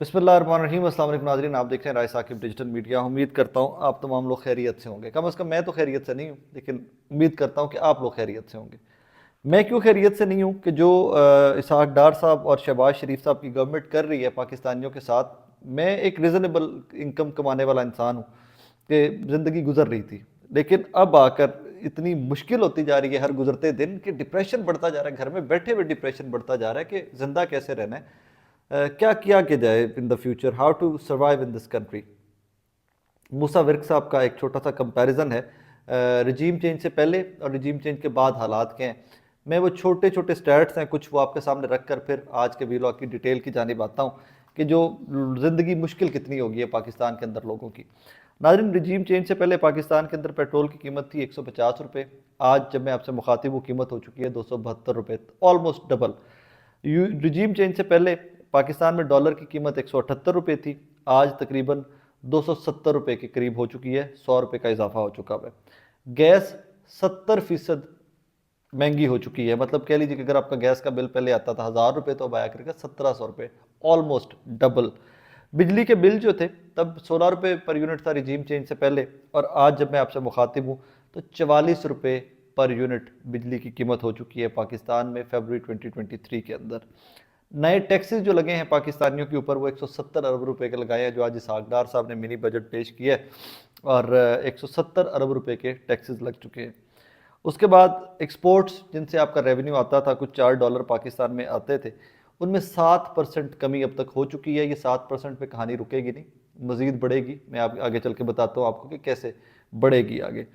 बिस्मिल्लाहिर्रहमानिर्रहीम। अस्सलाम वालेकुम नाज़रीन, आप देख रहे हैं राय साकिब डिजिटल मीडिया। उम्मीद करता हूँ आप तमाम लोग खैरियत से होंगे। कम अज़ कम मैं तो खैरियत से नहीं हूँ, लेकिन उम्मीद करता हूँ कि आप लोग खैरियत से होंगे। मैं क्यों खैरियत से नहीं हूँ कि जो इसहाक डार साहब और शहबाज शरीफ साहब की गवर्नमेंट कर रही है पाकिस्तानियों के साथ, मैं एक रिजनेबल इनकम कमाने वाला इंसान हूँ कि ज़िंदगी गुजर रही थी, लेकिन अब आकर इतनी मुश्किल होती जा रही है हर गुजरते दिन कि डिप्रेशन बढ़ता जा रहा है। घर में बैठे हुए डिप्रेशन बढ़ता जा रहा है कि ज़िंदा कैसे रहना है, क्या किया कि जाए in the future, how to survive in this country. Musa Virk साहब का एक छोटा सा कंपैरिजन है रिजीम चेंज से पहले और रिजीम चेंज के बाद हालात के हैं। मैं वो छोटे छोटे स्टैट्स हैं कुछ वो आपके सामने रख कर फिर आज के वीलॉग की डिटेल की जानिब आता हूँ कि जो ज़िंदगी मुश्किल कितनी होगी है पाकिस्तान के अंदर लोगों की। नाज़रीन, रिजीम चेंज से पहले पाकिस्तान के अंदर पेट्रोल की कीमत थी 150 रुपये। आज जब मैं आपसे मुखातिब वो कीमत हो चुकी है 272 रुपये, ऑलमोस्ट डबल। रिजीम चेंज से पहले पाकिस्तान में डॉलर की कीमत 178 रुपये थी, आज तकरीबन 270 रुपये के करीब हो चुकी है। 100 रुपये का इजाफा हो चुका है। गैस 70% महंगी हो चुकी है। मतलब कह लीजिए कि अगर आपका गैस का बिल पहले आता था 1000 रुपये, तो अब आया करेगा 1700 रुपये, ऑलमोस्ट डबल। बिजली के बिल जो थे तब 16 रुपये पर यूनिट था रिजीम चेंज से पहले, और आज जब मैं आपसे मुखातिब हूँ तो 44 रुपये पर यूनिट बिजली की कीमत हो चुकी है पाकिस्तान में फरवरी 2023 के अंदर। नए टैक्सेस जो लगे हैं पाकिस्तानियों के ऊपर वो 170 अरब रुपए के लगाए हैं, जो आज इसहाक डार साहब ने मिनी बजट पेश किया है, और 170 अरब रुपए के टैक्सेस लग चुके हैं। उसके बाद एक्सपोर्ट्स जिनसे आपका रेवेन्यू आता था, कुछ $4 पाकिस्तान में आते थे, उनमें 7% कमी अब तक हो चुकी है। ये 7% पे कहानी रुकेगी नहीं, मज़ीद बढ़ेगी। मैं आप आगे चल के बताता हूँ आपको कि कैसे बढ़ेगी आगे।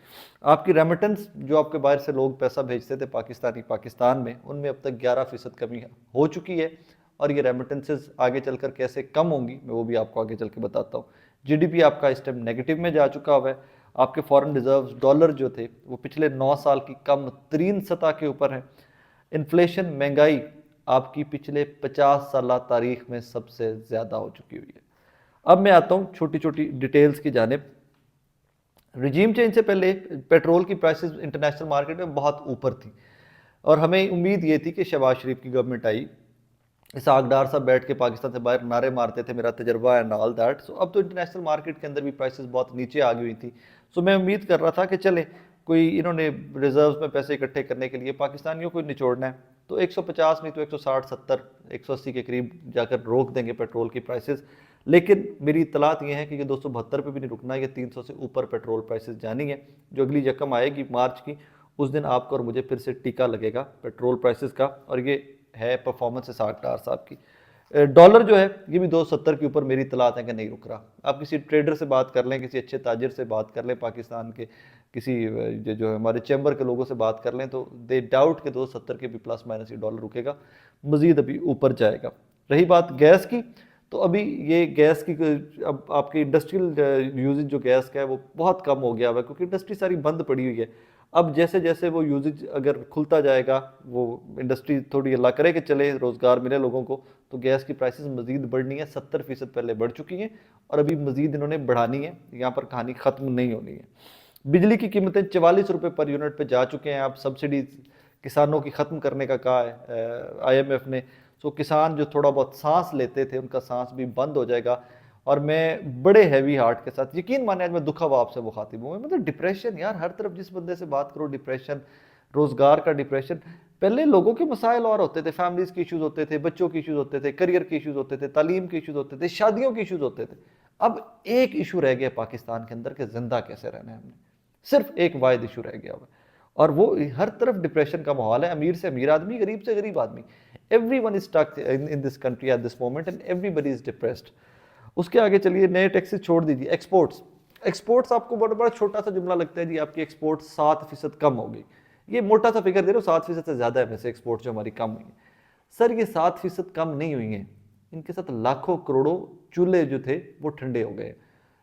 आपकी रेमिटेंस जो आपके बाहर से लोग पैसा भेजते थे पाकिस्तान में, उनमें अब तक 11% कमी हो चुकी है, और ये रेमिटेंसेज आगे चलकर कैसे कम होंगी मैं वो भी आपको आगे चल के बताता हूँ। जीडीपी आपका इस टाइम नेगेटिव में जा चुका हुआ है। आपके फॉरेन रिजर्व्स डॉलर जो थे वो पिछले 9 साल की कम तरीन सतह के ऊपर है। इन्फ्लेशन, महंगाई आपकी पिछले 50 साल तारीख में सबसे ज़्यादा हो चुकी हुई है। अब मैं आता हूँ छोटी छोटी डिटेल्स की जानिब। रिजीम चेंज से पहले पेट्रोल की प्राइसेस इंटरनेशनल मार्केट में बहुत ऊपर थी, और हमें उम्मीद ये थी कि शहबाज शरीफ की गवर्नमेंट आई, इसहाक डार साहब बैठ के पाकिस्तान से बाहर नारे मारते थे मेरा तजर्बा एंड ऑल दैट। सो अब तो इंटरनेशनल मार्केट के अंदर भी प्राइसेस बहुत नीचे आ गई हुई थी। सो मैं उम्मीद कर रहा था कि चले कोई इन्होंने रिजर्व में पैसे इकट्ठे करने के लिए पाकिस्तानियों को निचोड़ना है, तो 150 नहीं तो 160, 70, 180 के करीब जाकर रोक देंगे पेट्रोल की प्राइसेस। लेकिन मेरी इतलात ये है कि ये 272 पे भी नहीं रुकना, ये 300 से ऊपर पेट्रोल प्राइसेस जानी है। जो अगली यकम आएगी मार्च की, उस दिन आपको और मुझे फिर से टीका लगेगा पेट्रोल प्राइसेस का, और ये है परफॉर्मेंस इसहाक डार साहब की। डॉलर जो है ये भी 270 के ऊपर मेरी इतलात है कि नहीं रुक रहा। आप किसी ट्रेडर से बात कर लें, किसी अच्छे ताजिर से बात कर लें पाकिस्तान के, किसी जो हमारे चैम्बर के लोगों से बात कर लें, तो दे डाउट के 270 के भी प्लस माइनस ये डॉलर रुकेगा, मजीद अभी ऊपर जाएगा। रही बात गैस की, तो अभी ये गैस की अब आपकी इंडस्ट्रियल यूजेज जो गैस का है वो बहुत कम हो गया हुआ है, क्योंकि इंडस्ट्री सारी बंद पड़ी हुई है। अब जैसे जैसे वो यूजेज अगर खुलता जाएगा, वो इंडस्ट्री थोड़ी अल्लाह करे कि चले, रोज़गार मिले लोगों को, तो गैस की प्राइसेस मजीद बढ़नी है। 70% पहले बढ़ चुकी हैं, और अभी मजीद इन्होंने बढ़ानी है। यहाँ पर कहानी ख़त्म नहीं होनी है। बिजली की कीमतें 44 रुपये पर यूनिट पे जा चुके हैं। आप सब्सिडी किसानों की ख़त्म करने का कहा है IMF ने। सो किसान जो थोड़ा बहुत सांस लेते थे, उनका सांस भी बंद हो जाएगा। और मैं बड़े हैवी हार्ट के साथ, यकीन माने आज मैं दुखा हुआ आपसे मुखातिब हूँ। मतलब डिप्रेशन यार, हर तरफ जिस बंदे से बात करो डिप्रेशन, रोज़गार का डिप्रेशन। पहले लोगों के मसाइल और होते थे, फैमिलीज के इश्यूज होते थे, बच्चों के इश्यूज होते थे, करियर के इश्यूज होते थे, तालीम के इश्यूज होते थे, शादियों के इश्यूज होते थे। अब एक इशू रह गया पाकिस्तान के अंदर कि जिंदा कैसे रहना है हमने, सिर्फ एक वाहिद इशू रह गया हुआ है, और वो हर तरफ डिप्रेशन का माहौल है। अमीर से अमीर आदमी, गरीब से गरीब आदमी, everyone is stuck in this country at this moment, and everybody is depressed. उसके आगे चलिए, नए टैक्सेस छोड़ दीजिए। एक्सपोर्ट्स, एक्सपोर्ट्स आपको बड़ा बड़ा छोटा सा जुमला लगता है जी, आपकी एक्सपोर्ट 7% कम हो गई। ये मोटा सा फिगर दे रहे हो, 7% से ज़्यादा है वैसे एक्सपोर्ट जो हमारी कम हुई है। सर ये 7% कम नहीं हुई हैं, इनके साथ लाखों करोड़ों चूल्हे जो थे वो ठंडे हो गए।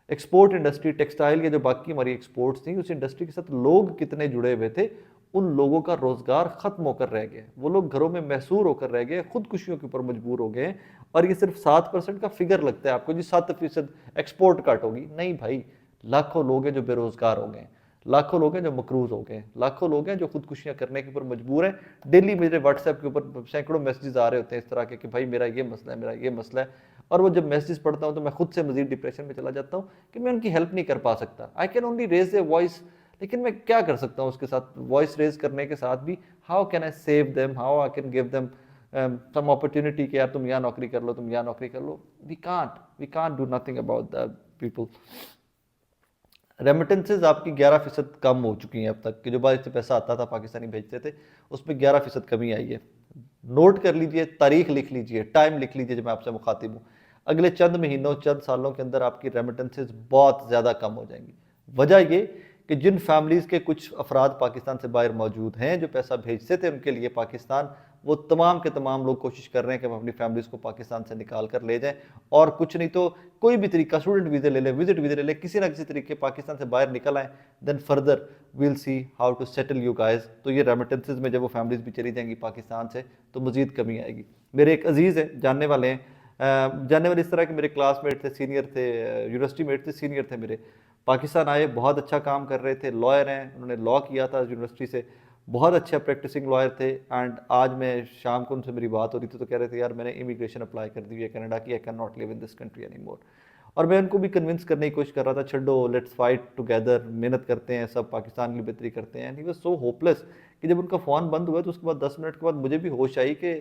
एक्सपोर्ट इंडस्ट्री, टेक्सटाइल के जो बाकी हमारी एक्सपोर्ट्स थी, उस इंडस्ट्री के साथ लोग कितने जुड़े हुए थे, उन लोगों का रोजगार खत्म होकर रह गया। वो लोग घरों में महसूर होकर रह गए, खुदकुशियों के ऊपर मजबूर हो गए। और ये सिर्फ 7% का फिगर लगता है आपको जी, 7% एक्सपोर्ट कट होगी। नहीं भाई, लाखों लोग हैं जो बेरोजगार हो गए, लाखों लोग हैं जो मकरूज हो गए हैं, लाखों लोग हैं जो खुदकुशियां करने के ऊपर मजबूर हैं। डेली मेरे व्हाट्सएप के ऊपर सैकड़ों मैसेजेस आ रहे होते हैं इस तरह के कि भाई मेरा ये मसला है, मेरा ये मसला है। और वो जब मैसेजेस पढ़ता हूँ तो मैं खुद से मजीद डिप्रेशन में चला जाता हूँ कि मैं उनकी हेल्प नहीं कर पा सकता। I can only raise a voice, लेकिन मैं क्या कर सकता हूँ उसके साथ वॉइस रेज करने के साथ भी? How can I save them, how I can give them some opportunity कि यार तुम यहाँ नौकरी कर लो, तुम यहाँ नौकरी कर लो। We can't do nothing about that people. Remittances आपकी 11% कम हो चुकी हैं अब तक, कि जो बाहर से पैसा आता था पाकिस्तानी भेजते थे उसमें 11% कमी आई है। नोट कर लीजिए, तारीख लिख लीजिए, टाइम लिख लीजिए जब मैं आपसे मुखातिब हूँ। अगले चंद महीनों, चंद सालों के अंदर आपकी रेमिटेंसेज बहुत ज़्यादा कम हो जाएंगी। वजह ये कि जिन फैमिलीज़ के कुछ अफराद पाकिस्तान से बाहर मौजूद हैं जो पैसा भेजते थे उनके लिए पाकिस्तान, वो तमाम के तमाम लोग कोशिश कर रहे हैं कि हम अपनी फैमिलीज़ को पाकिस्तान से निकाल कर ले जाएं। और कुछ नहीं तो कोई भी तरीका, स्टूडेंट वीज़े ले लें, विजिट वीज़े ले लें, किसी ना किसी तरीके पाकिस्तान से बाहर निकल आएँ। Then further we'll see how to settle you guys. तो ये रेमिटेंसेज में जब वो फैमिलीज़ भी चली जाएंगी पाकिस्तान से तो मज़ीद कमी आएगी। मेरे एक अजीज़ हैं, जानने वाले हैं, जानने वाले इस तरह के मेरे क्लासमेट थे, सीनियर थे, यूनिवर्सिटी मेट थे, सीनियर थे मेरे, पाकिस्तान आए, बहुत अच्छा काम कर रहे थे, लॉयर हैं, उन्होंने लॉ किया था यूनिवर्सिटी से, बहुत अच्छे प्रैक्टिसिंग लॉयर थे। एंड आज मैं शाम को उनसे मेरी बात हो रही थी तो कह रहे थे यार मैंने इमिग्रेशन अप्लाई कर दी है कनाडा की, I can not live in this country any more. और मैं उनको भी कन्विंस करने की कोशिश कर रहा था, छो लेट्स फाइट टुगेदर, मेहनत करते हैं सब, पाकिस्तान की बेहतरी करते हैं। And he was so hopeless कि जब उनका फ़ोन बंद हुआ तो उसके बाद 10 मिनट के बाद मुझे भी होश आई कि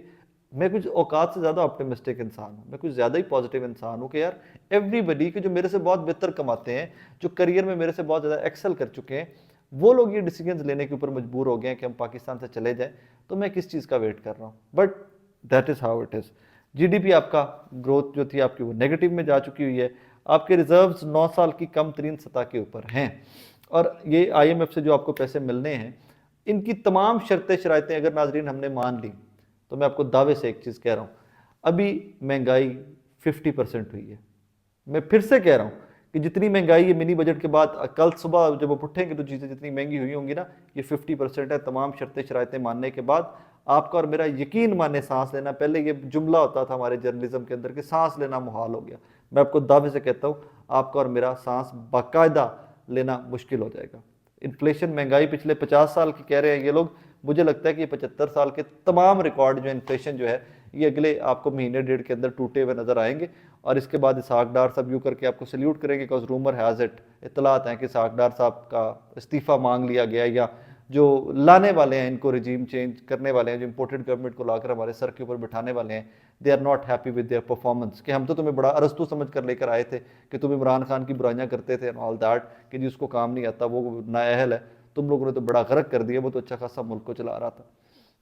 मैं कुछ औकात से ज़्यादा ऑप्टिमिस्टिक इंसान हूँ, मैं कुछ ज़्यादा ही पॉजिटिव इंसान हूँ कि यार एवरीबडी के जो मेरे से बहुत बेहतर कमाते हैं, जो करियर में मेरे से बहुत ज़्यादा एक्सेल कर चुके हैं, वो लोग ये डिसीजंस लेने के ऊपर मजबूर हो गए हैं कि हम पाकिस्तान से चले जाएं, तो मैं किस चीज़ का वेट कर रहा हूँ। But that is how it is. GDP आपका ग्रोथ जो थी आपकी वो नेगेटिव में जा चुकी हुई है, आपके रिजर्व्स 9 साल की कम तरीन सतह के ऊपर हैं। और ये IMF से जो आपको पैसे मिलने हैं, इनकी तमाम शर्तें शराइतें अगर नाजरीन हमने मान ली तो मैं आपको दावे से एक चीज़ कह रहा हूँ, अभी महंगाई 50% हुई है। मैं फिर से कह रहा हूँ कि जितनी महंगाई है मिनी बजट के बाद, कल सुबह जब वो उठेंगे तो चीज़ें जितनी महंगी हुई होंगी ना, ये 50% है। तमाम शर्तें शराइतें मानने के बाद आपका और मेरा यकीन माने सांस लेना, पहले ये जुमला होता था हमारे जर्नलिज्म के अंदर कि सांस लेना मुहाल हो गया, मैं आपको दावे से कहता हूँ आपका और मेरा सांस बाकायदा लेना मुश्किल हो जाएगा। इन्फ्लेशन, महंगाई पिछले 50 साल की कह रहे हैं ये लोग, मुझे लगता है कि 75 साल के तमाम रिकॉर्ड जो इन्फ्लेशन जो है ये अगले आपको महीने डेढ़ के अंदर टूटे हुए नजर आएंगे। और इसके बाद इसहाक डार साहब यूँ करके आपको सल्यूट करेंगे, बिकॉज रूमर हैज़ इट, इतलात हैं कि इसहाक डार साहब का इस्तीफ़ा मांग लिया गया, या जो लाने वाले हैं इनको रिजीम चेंज करने वाले हैं, जो इम्पोर्टेड गवर्नमेंट को लाकर हमारे सर के ऊपर बिठाने वाले हैं, they are not happy with their performance, कि हम तो तुम्हें बड़ा अरस्तू समझ कर लेकर आए थे कि तुम इमरान खान की बुराइयां करते थे एंड ऑल दैट, कि जी उसको काम नहीं आता, वो नाअहल है, तुम लोगों ने तो बड़ा गर्क कर दिया, वो तो अच्छा खासा मुल्क को चला रहा था।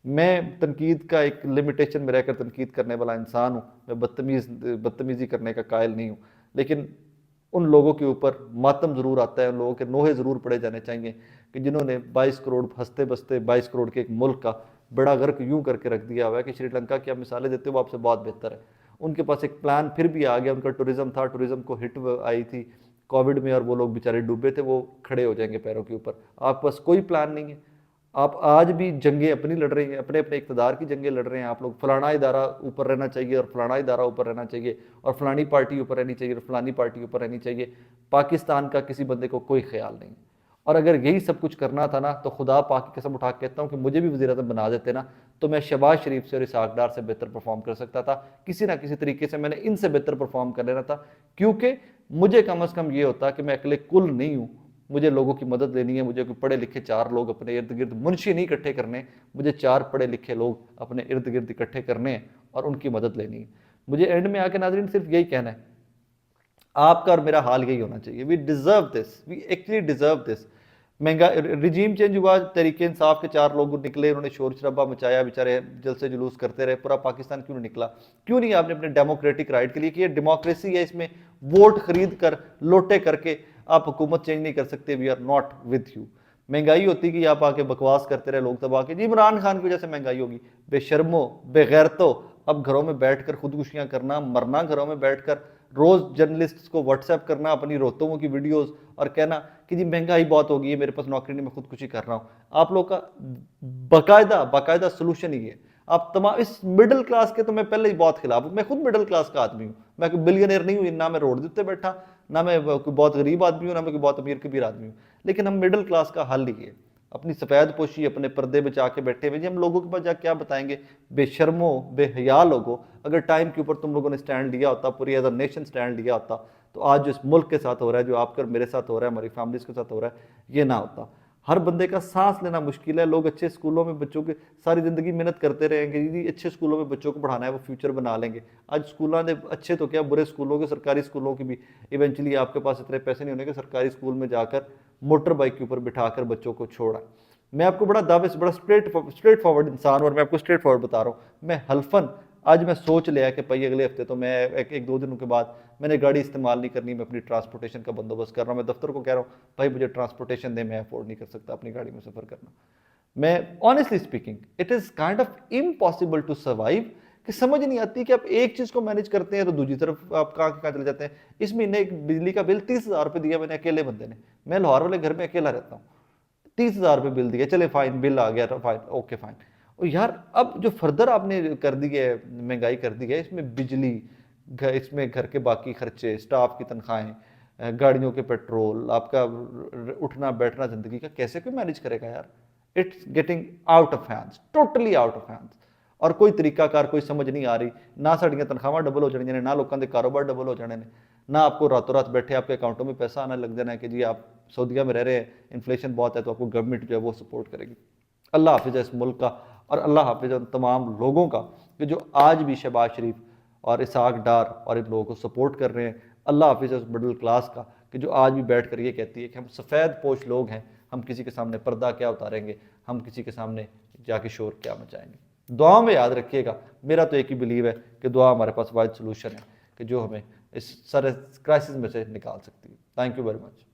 मैं तनकीद का एक लिमिटेशन में रहकर तनकीद करने वाला इंसान हूँ, मैं बदतमीज़ी करने का कायल नहीं हूँ, लेकिन उन लोगों के ऊपर मातम ज़रूर आता है, उन लोगों के नोहे ज़रूर पड़े जाने चाहिए कि जिन्होंने 22 करोड़ हंसते बसते 22 करोड़ के एक मुल्क का बड़ा गर्क यूं करके रख दिया हुआ है कि श्रीलंका की आप मिसालें देते हो वो आपसे बहुत बेहतर है। उनके पास एक प्लान फिर भी आ गया, उनका टूरिज्म था, टूरिज्म को हिट आई थी कोविड में और वो लोग बेचारे डूबे थे, वो खड़े हो जाएंगे पैरों के ऊपर। आपके पास कोई प्लान नहीं है, आप आज भी जंगें अपनी लड़ रहे हैं, अपने अपने इक़्तिदार की जंगें लड़ रहे हैं। आप लोग फलाना इदारा ऊपर रहना चाहिए और फलाना इदारा ऊपर रहना चाहिए और फलानी पार्टी ऊपर रहनी चाहिए और फलानी पार्टी ऊपर रहनी चाहिए। पाकिस्तान का किसी बंदे को कोई ख्याल नहीं। और अगर यही सब कुछ करना था ना तो खुदा पाक की कसम उठा के कहता हूँ कि मुझे भी वज़ीर-ए-आज़म बना देते ना तो मैं शहबाज शरीफ से और इसहाक डार से बेहतर परफॉर्म कर सकता था। किसी ना किसी तरीके से मैंने इनसे बेहतर परफॉर्म कर लेना था, क्योंकि मुझे कम अज़ कम ये होता कि मैं अकेले कुल नहीं हूँ, मुझे लोगों की मदद लेनी है, मुझे कोई पढ़े लिखे 4 लोग अपने इर्द गिर्द, मुंशी नहीं इकट्ठे करने, मुझे 4 पढ़े लिखे लोग अपने इर्द गिर्द इकट्ठे करने हैं और उनकी मदद लेनी है। मुझे एंड में आके नाज़रीन सिर्फ यही कहना है, आपका और मेरा हाल यही होना चाहिए। We deserve this, we actually deserve this. महंगा रिजीम चेंज हुआ, तरीके इंसाफ के 4 लोग निकले, उन्होंने शोर शराबा मचाया, बेचारे जलसे जुलूस करते रहे, पूरा पाकिस्तान क्यों नहीं निकला? क्यों नहीं आपने अपने डेमोक्रेटिक राइट के लिए, कि ये डेमोक्रेसी है, इसमें वोट खरीद कर लोटे करके आप हुकूमत चेंज नहीं कर सकते। We are not with you. महंगाई होती कि आप आके बकवास करते रहे लोग तब आके, जी इमरान खान की वजह से महंगाई होगी। बेशर्मो, बेगैरतो, अब घरों में बैठकर खुदकुशियां करना, मरना घरों में बैठकर, रोज जर्नलिस्ट को व्हाट्सएप करना अपनी रोतों की वीडियोस और कहना कि जी महंगाई बहुत होगी है, मेरे पास नौकरी नहीं, मैं खुदकुशी कर रहा हूँ। आप लोग का बाकायदा सोल्यूशन ही है, आप तमाम इस मिडिल क्लास के तो मैं पहले ही बहुत खिलाफ हूँ। मैं खुद मिडिल क्लास का आदमी हूँ, मैं कोई बिलियनियर नहीं हूँ, ना मैं रोड देते बैठा, ना मैं कोई बहुत गरीब आदमी हूँ, ना मैं कोई बहुत अमीर कबीर आदमी हूँ। लेकिन हम मिडिल क्लास का हल ही है, अपनी सफ़ेद पोशी अपने पर्दे बचा के बैठे हुए जी। हम लोगों के पास जाकर क्या बताएंगे? बेशर्मो बेहया लोगों, अगर टाइम के ऊपर तुम लोगों ने स्टैंड लिया होता, पूरी एज अ नेशन स्टैंड लिया होता, तो आज जो इस मुल्क के साथ हो रहा है, जो आपके और मेरे साथ हो रहा है, हमारी फैमिलीज के साथ हो रहा है, ये ना होता। हर बंदे का सांस लेना मुश्किल है। लोग अच्छे स्कूलों में बच्चों के सारी ज़िंदगी मेहनत करते रहेंगे जी, अच्छे स्कूलों में बच्चों को पढ़ाना है, वो फ्यूचर बना लेंगे। आज स्कूलों ने अच्छे तो क्या, बुरे स्कूलों के, सरकारी स्कूलों की भी इवेंचुअली आपके पास इतने पैसे नहीं होने कि सरकारी स्कूल में जाकर मोटर बाइक के ऊपर बिठाकर बच्चों को छोड़ा। मैं आपको बड़ा दावे से बड़ा स्ट्रेट फॉरवर्ड इंसान, और मैं आपको स्ट्रेट फॉरवर्ड बता रहा हूँ। मैं हल्फन आज मैं सोच लिया कि भाई अगले हफ्ते तो मैं एक दो दिनों के बाद मैंने गाड़ी इस्तेमाल नहीं करनी, मैं अपनी ट्रांसपोर्टेशन का बंदोबस्त कर रहा हूँ। मैं दफ्तर को कह रहा हूँ भाई मुझे ट्रांसपोर्टेशन दे, मैं अफोर्ड नहीं कर सकता अपनी गाड़ी में सफ़र करना। मैं honestly speaking it is kind of impossible to survive, कि समझ नहीं आती कि आप एक चीज़ को मैनेज करते हैं तो दूसरी तरफ आप कहाँ चले जाते हैं। इस महीने एक बिजली का बिल 30,000 रुपये दिया मैंने अकेले बंदे ने, मैं लाहौर वाले घर में अकेला रहता हूँ। 30,000 रुपये बिल दिया, चले फाइन, बिल आ गया, फाइन, ओके फाइन। और यार अब जो फर्दर आपने कर दी है, महंगाई कर दी है, इसमें बिजली, इसमें घर के बाकी खर्चे, स्टाफ की तनख्वाहें, गाड़ियों के पेट्रोल, आपका उठना बैठना ज़िंदगी का, कैसे कोई मैनेज करेगा यार? It's getting out of hands, totally out of hands. और कोई तरीकाकार कोई समझ नहीं आ रही। ना साड़ियाँ तनख्वाहां डबल हो जाने, ना लोगों के कारोबार डबल हो जाने ने, ना आपको रातों रात बैठे आपके अकाउंटों में पैसा आने लग जाना है कि जी आप सऊदीया में रह रहे हैं, इन्फ्लेशन बहुत है तो आपको गवर्नमेंट जो है वो सपोर्ट करेगी। अल्लाह हाफिज़ है इस मुल्क का, और अल्लाह हाफिज़ है उन तमाम लोगों का कि जो आज भी शहबाज शरीफ और इसाक डार और इन लोगों को सपोर्ट कर रहे हैं। अल्लाह हाफिज़ है उस मिडिल क्लास का कि जो आज भी बैठ कर ये कहती है कि हम सफ़ेद पोश लोग हैं, हम किसी के सामने पर्दा क्या उतारेंगे, हम किसी के सामने जाके शोर क्या मचाएंगे। दुआ में याद रखिएगा, मेरा तो एक ही बिलीव है कि दुआ हमारे पास वाइड सोल्यूशन है कि जो हमें इस सारे क्राइसिस में से निकाल सकती है। Thank you very much.